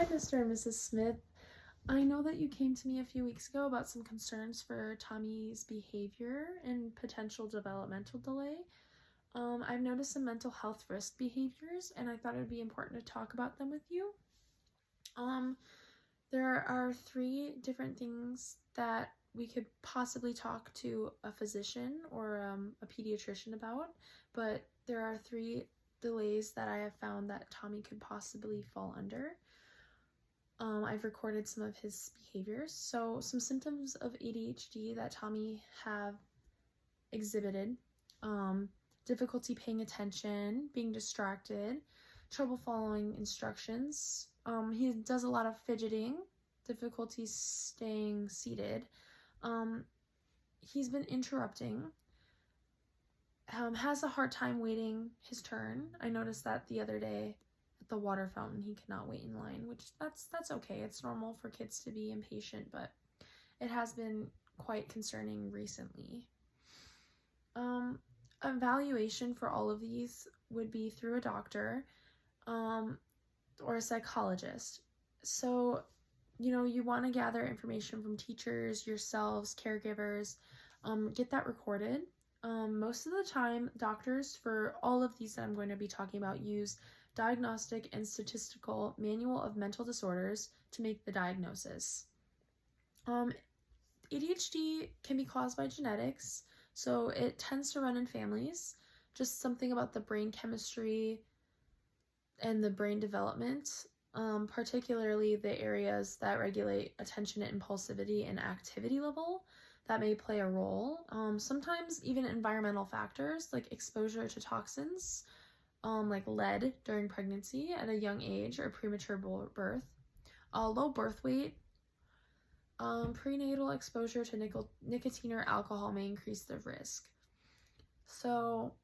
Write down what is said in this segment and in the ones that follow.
Hi, Mr. and Mrs. Smith. I know that you came to me a few weeks ago about some concerns for Tommy's behavior and potential developmental delay. I've noticed some mental health risk behaviors, and I thought it would be important to talk about them with you. Um, there are three different things that we could possibly talk to a physician or a pediatrician about, but there are three delays that I have found that Tommy could possibly fall under. I've recorded some of his behaviors. So some symptoms of ADHD that Tommy have exhibited: difficulty paying attention, being distracted, trouble following instructions. He does a lot of fidgeting, difficulty staying seated. He's been interrupting. Has a hard time waiting his turn. I noticed that the other day at the water fountain he could not wait in line, which that's okay. It's normal for kids to be impatient, but it has been quite concerning recently. Evaluation for all of these would be through a doctor or a psychologist. So, you want to gather information from teachers, yourselves, caregivers, get that recorded. Most of the time, doctors for all of these that I'm going to be talking about use Diagnostic and Statistical Manual of Mental Disorders to make the diagnosis. ADHD can be caused by genetics, so it tends to run in families. Just something about the brain chemistry and the brain development, particularly the areas that regulate attention, impulsivity, and activity level, that may play a role. Sometimes even environmental factors like exposure to toxins, like lead during pregnancy at a young age or premature birth, low birth weight, prenatal exposure to nicotine or alcohol may increase the risk. So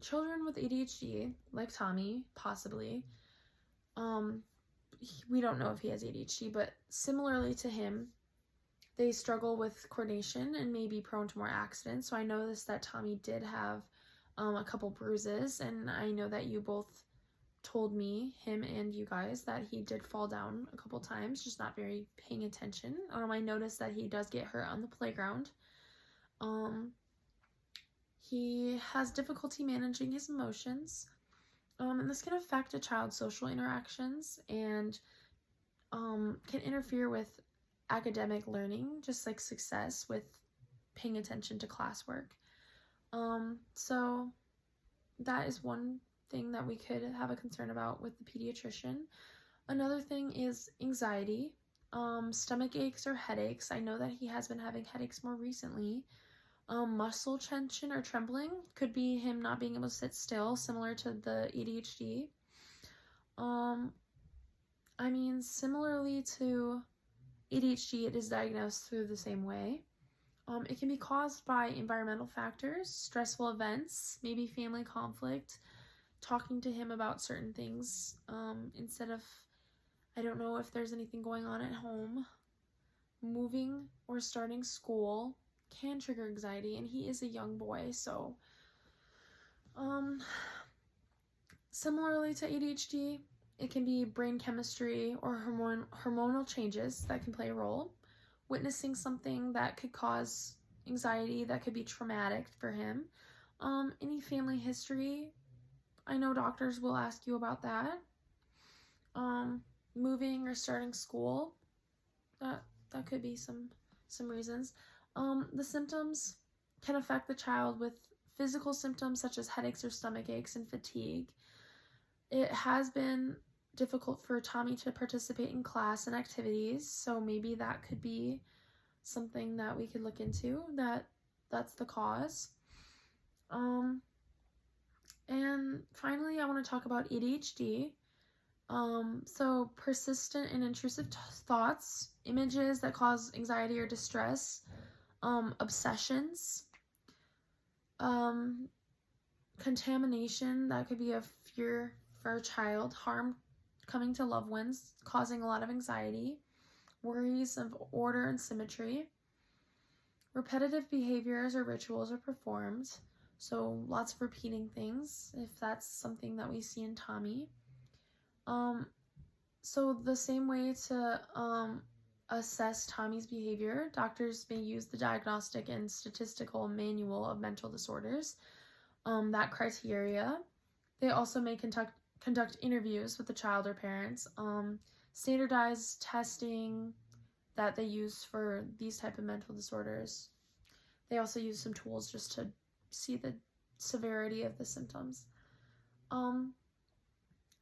children with ADHD, like Tommy, possibly, we don't know if he has ADHD, but similarly to him, they struggle with coordination and may be prone to more accidents. So I noticed that Tommy did have a couple bruises, and I know that you both told me, him and you guys, that he did fall down a couple times, just not very paying attention. I noticed that he does get hurt on the playground. He has difficulty managing his emotions, and this can affect a child's social interactions and can interfere with academic learning, just like success with paying attention to classwork. So that is one thing that we could have a concern about with the pediatrician. Another thing is anxiety, stomach aches or headaches. I know that he has been having headaches more recently. Muscle tension or trembling could be him not being able to sit still, similar to the ADHD. Similarly to ADHD, it is diagnosed through the same way. It can be caused by environmental factors, stressful events, maybe family conflict, talking to him about certain things instead of, I don't know if there's anything going on at home. Moving or starting school can trigger anxiety, and he is a young boy, so similarly to ADHD, it can be brain chemistry or hormonal changes that can play a role. Witnessing something that could cause anxiety, that could be traumatic for him. Any family history, I know doctors will ask you about that. Moving or starting school, that could be some reasons. The symptoms can affect the child with physical symptoms such as headaches or stomach aches and fatigue. It has been difficult for Tommy to participate in class and activities, so maybe that could be something that we could look into, that's the cause. And finally, I want to talk about ADHD. So persistent and intrusive thoughts, images that cause anxiety or distress, obsessions, contamination, that could be a fear for a child, harm coming to loved ones, causing a lot of anxiety, worries of order and symmetry, repetitive behaviors or rituals are performed, so lots of repeating things, if that's something that we see in Tommy. So the same way to assess Tommy's behavior, doctors may use the Diagnostic and Statistical Manual of Mental Disorders, that criteria. They also may conduct interviews with the child or parents, standardized testing that they use for these type of mental disorders. They also use some tools just to see the severity of the symptoms.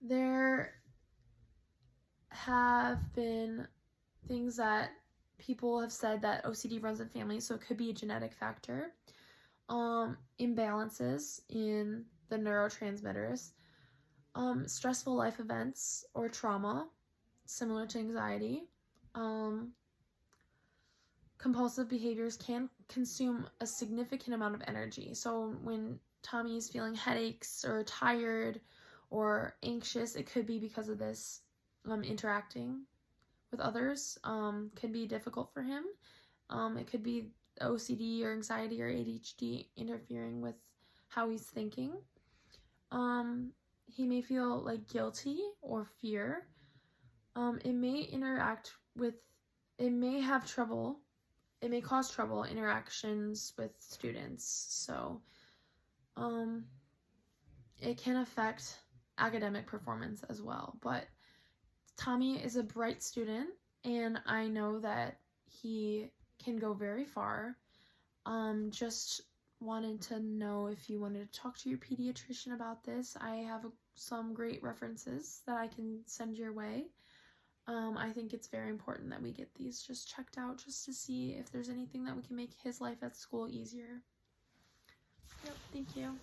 There have been things that people have said that OCD runs in families, so it could be a genetic factor. Imbalances in the neurotransmitters, stressful life events or trauma, similar to anxiety. Compulsive behaviors can consume a significant amount of energy. So when Tommy is feeling headaches or tired or anxious, it could be because of this. Interacting with others can be difficult for him. It could be OCD or anxiety or ADHD interfering with how he's thinking. He may feel like guilty or fear. It may cause trouble interactions with students. So it can affect academic performance as well. But Tommy is a bright student, and I know that he can go very far. Just wanted to know if you wanted to talk to your pediatrician about this. I have some great references that I can send your way. I think it's very important that we get these just checked out just to see if there's anything that we can make his life at school easier. Yep, thank you.